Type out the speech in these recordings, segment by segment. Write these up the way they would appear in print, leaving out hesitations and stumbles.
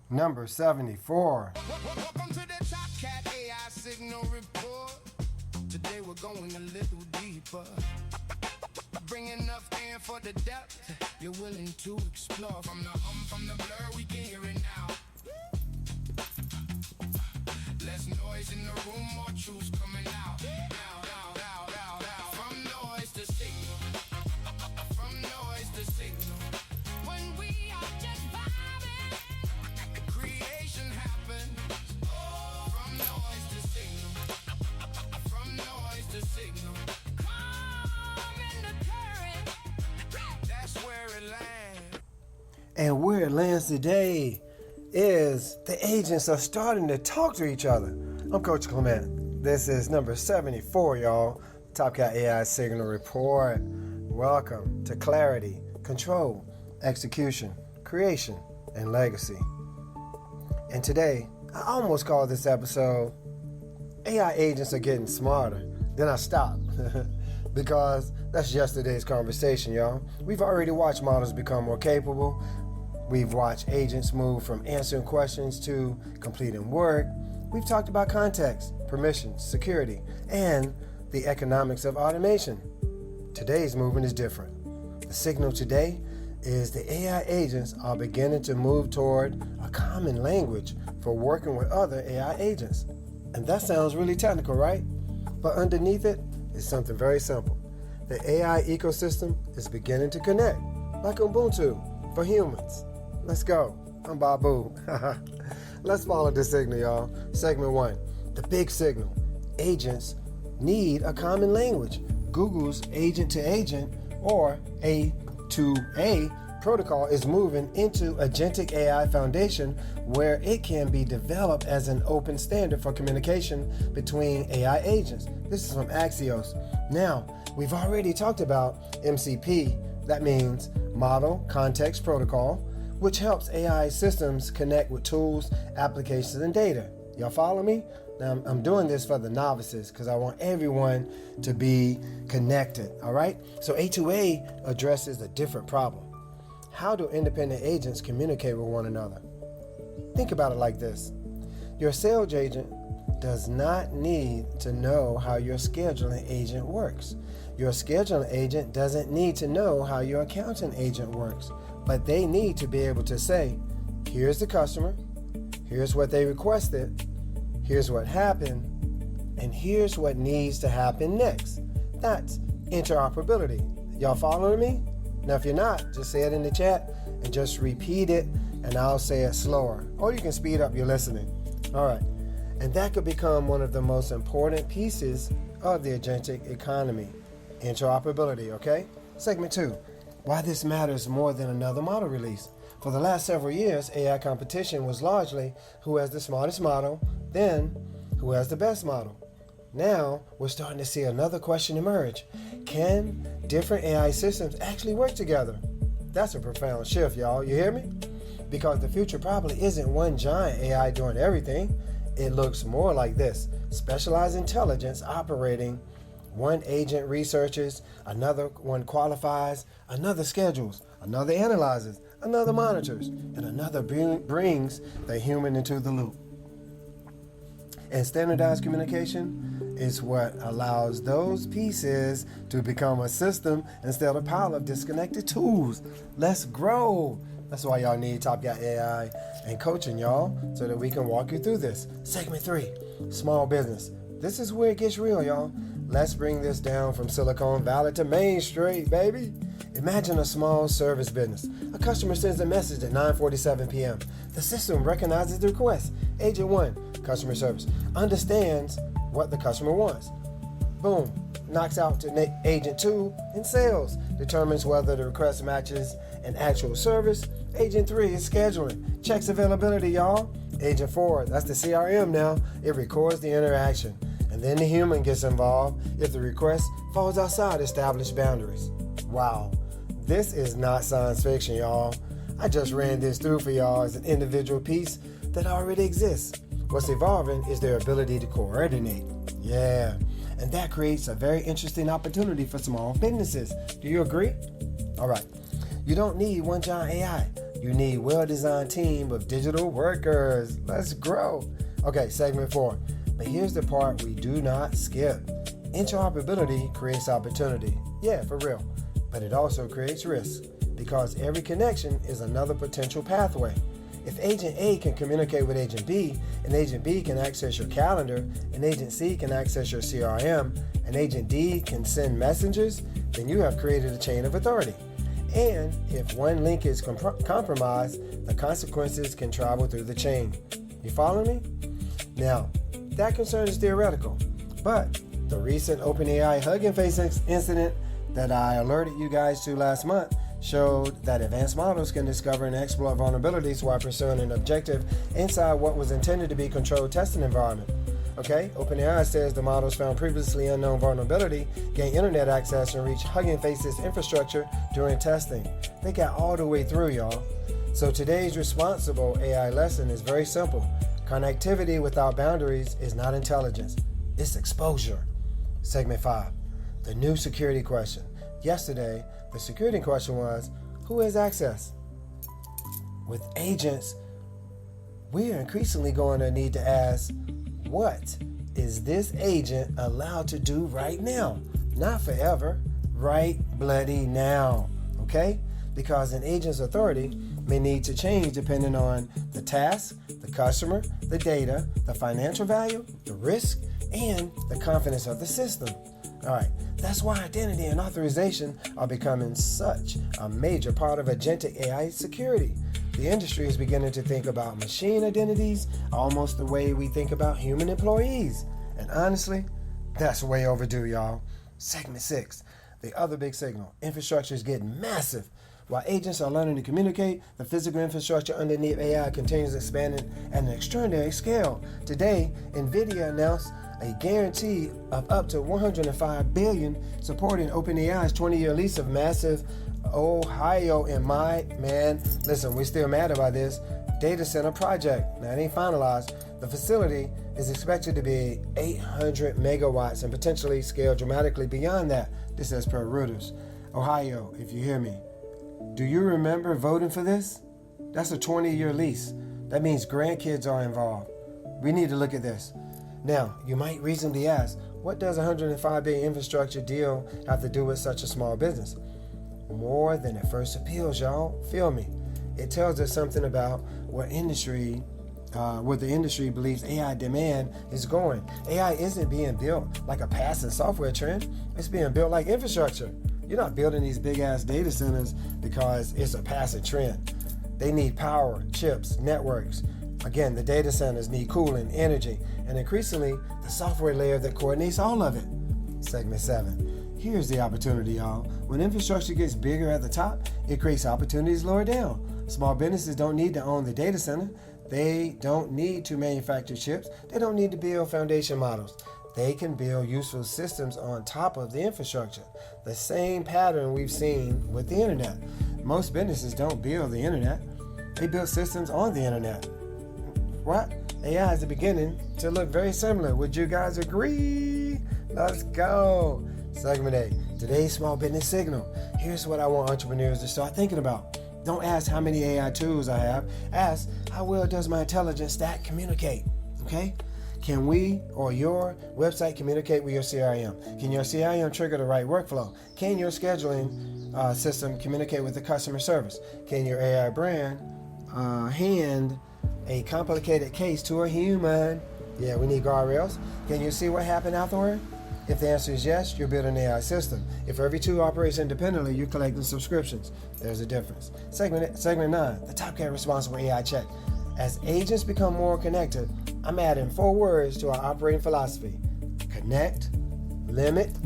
Number 74. Welcome to the TopCat AI signal report. Today we're going a little deeper. Bring enough air for the depth you're willing to explore. From the from the blur, we can hear it now. Less noise in the room, more truths coming out. From noise to signal. From noise to signal. When we are just vibing, creation happens. From noise to signal. From noise to signal. Calm in the current. That's where it lands. And where it lands today is the agents are starting to talk to each other. I'm Coach Clement. This is number 74, y'all. TopCat AI Signal Report. Welcome to clarity, control, execution, creation, and legacy. And today, I almost called this episode AI Agents Are Getting Smarter. Then I stopped because that's yesterday's conversation, y'all. We've already watched models become more capable. We've watched agents move from answering questions to completing work. We've talked about context, permissions, security, and the economics of automation. Today's movement is different. The signal today is the AI agents are beginning to move toward a common language for working with other AI agents. And that sounds really technical, right? But underneath it is something very simple. The AI ecosystem is beginning to connect, like Ubuntu for humans. Let's go. I'm Babu. Let's follow the signal, y'all. Segment 1. The big signal. Agents need a common language. Google's agent-to-agent or A2A protocol is moving into Agentic AI Foundation, where it can be developed as an open standard for communication between AI agents. This is from Axios. Now, we've already talked about MCP. That means Model Context Protocol, which helps AI systems connect with tools, applications, and data. Y'all follow me? Now, I'm doing this for the novices because I want everyone to be connected, all right? So A2A addresses a different problem. How do independent agents communicate with one another? Think about it like this. Your sales agent does not need to know how your scheduling agent works. Your scheduling agent doesn't need to know how your accounting agent works, but they need to be able to say, here's the customer, here's what they requested, here's what happened, and here's what needs to happen next. That's interoperability. Y'all following me? Now, if you're not, just say it in the chat and just repeat it, and I'll say it slower. Or you can speed up your listening. All right. And that could become one of the most important pieces of the agentic economy. Interoperability, okay? Segment 2. Why this matters more than another model release. For the last several years, AI competition was largely who has the smartest model, then who has the best model. Now, we're starting to see another question emerge. Can different AI systems actually work together? That's a profound shift, y'all. You hear me? Because the future probably isn't one giant AI doing everything. It looks more like this. Specialized intelligence operating. One agent researches, another one qualifies, another schedules, another analyzes, another monitors, and another brings the human into the loop. And standardized communication is what allows those pieces to become a system instead of a pile of disconnected tools. Let's grow. That's why y'all need TopCat AI and coaching, y'all, so that we can walk you through this. Segment 3, small business. This is where it gets real, y'all. Let's bring this down from Silicon Valley to Main Street, baby. Imagine a small service business. A customer sends a message at 9:47 p.m. The system recognizes the request. Agent 1, customer service, understands what the customer wants. Boom, knocks out to Agent 2 in sales, determines whether the request matches an actual service. Agent 3 is scheduling, checks availability, y'all. Agent 4, that's the CRM now, it records the interaction. And then the human gets involved if the request falls outside established boundaries. Wow, this is not science fiction, y'all. I just ran this through for y'all as an individual piece that already exists. What's evolving is their ability to coordinate. Yeah, and that creates a very interesting opportunity for small businesses. Do you agree? All right, you don't need one giant AI. You need well-designed team of digital workers. Let's grow. Okay, segment 4. But here's the part we do not skip. Interoperability creates opportunity. Yeah, for real. But it also creates risk because every connection is another potential pathway. If Agent A can communicate with Agent B, and Agent B can access your calendar, and Agent C can access your CRM, and Agent D can send messengers, then you have created a chain of authority. And if one link is compromised, the consequences can travel through the chain. You follow me? Now, that concern is theoretical, but the recent OpenAI Hugging Face incident that I alerted you guys to last month showed that advanced models can discover and exploit vulnerabilities while pursuing an objective inside what was intended to be a controlled testing environment. Okay, OpenAI says the models found previously unknown vulnerability, gained internet access, and reached Hugging Face's infrastructure during testing. They got all the way through, y'all. So today's responsible AI lesson is very simple. Connectivity without boundaries is not intelligence, it's exposure. Segment 5, the new security question. Yesterday, the security question was, who has access? With agents, we are increasingly going to need to ask, what is this agent allowed to do right now? Not forever, right bloody now, okay? Because an agent's authority may need to change depending on the task, the customer, the data, the financial value, the risk, and the confidence of the system. All right, that's why identity and authorization are becoming such a major part of agentic AI security. The industry is beginning to think about machine identities almost the way we think about human employees. And honestly, that's way overdue, y'all. Segment 6, the other big signal. Infrastructure is getting massive. While agents are learning to communicate, the physical infrastructure underneath AI continues expanding at an extraordinary scale. Today, NVIDIA announced a guarantee of up to $105 billion supporting OpenAI's 20-year lease of massive Ohio listen, we're still mad about this, data center project. Now, it ain't finalized. The facility is expected to be 800 megawatts and potentially scale dramatically beyond that. This is per Reuters. Ohio, if you hear me. Do you remember voting for this? That's a 20-year lease. That means grandkids are involved. We need to look at this. Now, you might reasonably ask, what does a $105 billion infrastructure deal have to do with such a small business? More than it first appeals, y'all. Feel me. It tells us something about where the industry believes AI demand is going. AI isn't being built like a passing software trend. It's being built like infrastructure. You're not building these big-ass data centers because it's a passing trend. They need power, chips, networks. Again, the data centers need cooling, energy, and increasingly, the software layer that coordinates all of it. Segment 7. Here's the opportunity, y'all. When infrastructure gets bigger at the top, it creates opportunities lower down. Small businesses don't need to own the data center. They don't need to manufacture chips. They don't need to build foundation models. They can build useful systems on top of the infrastructure. The same pattern we've seen with the internet. Most businesses don't build the internet. They build systems on the internet. What? AI is beginning to look very similar. Would you guys agree? Let's go. Segment 8. Today's small business signal. Here's what I want entrepreneurs to start thinking about. Don't ask how many AI tools I have. Ask, how well does my intelligence stack communicate? Okay? Can we or your website communicate with your CRM? Can your CRM trigger the right workflow? Can your scheduling system communicate with the customer service? Can your AI brand hand a complicated case to a human? Yeah, we need guardrails. Can you see what happened afterward? If the answer is yes, you're building an AI system. If every tool operates independently, you're collecting subscriptions. There's a difference. Segment 9, the TopCat responsible AI check. As agents become more connected, I'm adding 4 words to our operating philosophy. Connect, limit,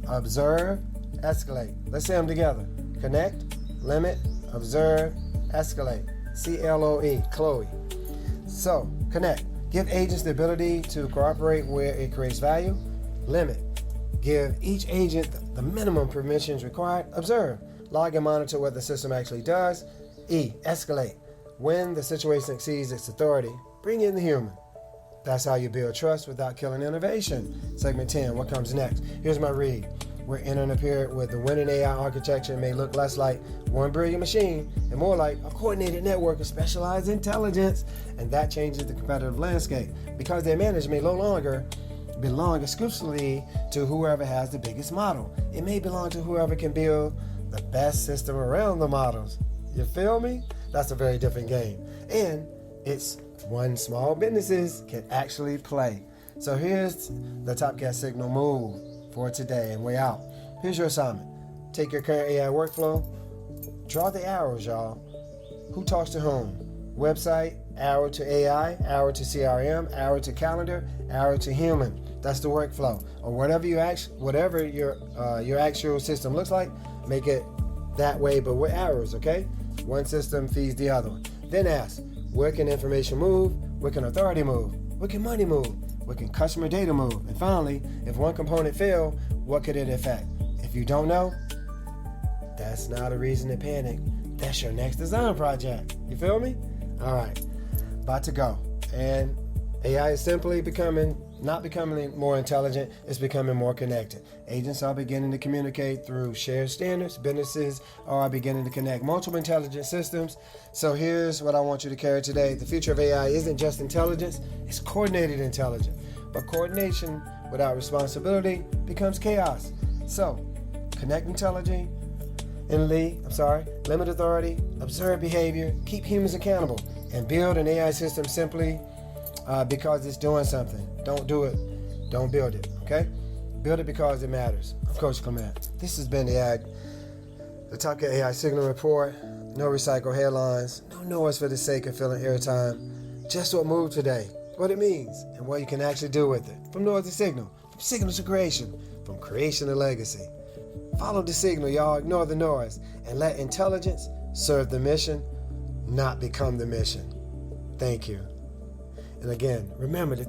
observe, escalate. Let's say them together. Connect, limit, observe, escalate. CLOE, Chloe. So, connect. Give agents the ability to cooperate where it creates value. Limit. Give each agent the minimum permissions required. Observe. Log and monitor what the system actually does. E. Escalate. When the situation exceeds its authority, bring in the human. That's how you build trust without killing innovation. Segment 10, what comes next? Here's my read. We're entering a period where the winning AI architecture may look less like one brilliant machine and more like a coordinated network of specialized intelligence, and that changes the competitive landscape because their management may no longer belong exclusively to whoever has the biggest model. It may belong to whoever can build the best system around the models. You feel me? That's a very different game. And it's one small businesses can actually play. So here's the TopCat signal move for today, and we're out. Here's your assignment. Take your current AI workflow, draw the arrows, y'all. Who talks to whom? Website, arrow to AI, arrow to CRM, arrow to calendar, arrow to human. That's the workflow. Or whatever your actual system looks like, make it that way, but with arrows, okay? One system feeds the other one. Then ask, where can information move? Where can authority move? Where can money move? Where can customer data move? And finally, if one component failed, what could it affect? If you don't know, that's not a reason to panic. That's your next design project. You feel me? All right, about to go. And AI is simply not becoming more intelligent, it's becoming more connected. Agents are beginning to communicate through shared standards. Businesses are beginning to connect multiple intelligent systems. So here's what I want you to carry today. The future of AI isn't just intelligence, it's coordinated intelligence. But coordination without responsibility becomes chaos. So, connect intelligently, limit authority, observe behavior, keep humans accountable, and build an AI system simply because it's doing something. Don't do it. Don't build it. Okay? Build it because it matters. I'm Coach Clement. This has been the TopCat AI Signal Report. No recycle headlines. No noise for the sake of filling airtime. Just what moved today. What it means and what you can actually do with it. From noise to signal. From signal to creation. From creation to legacy. Follow the signal, y'all. Ignore the noise. And let intelligence serve the mission, not become the mission. Thank you. And again, remember to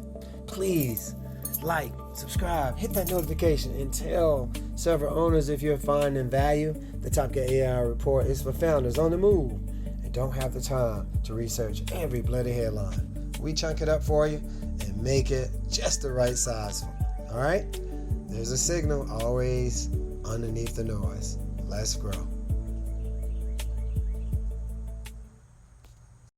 please like, subscribe, hit that notification, and tell several owners if you're finding value. The TopCat AI report is for founders on the move and don't have the time to research every bloody headline. We chunk it up for you and make it just the right size for you. All right? There's a signal always underneath the noise. Let's grow.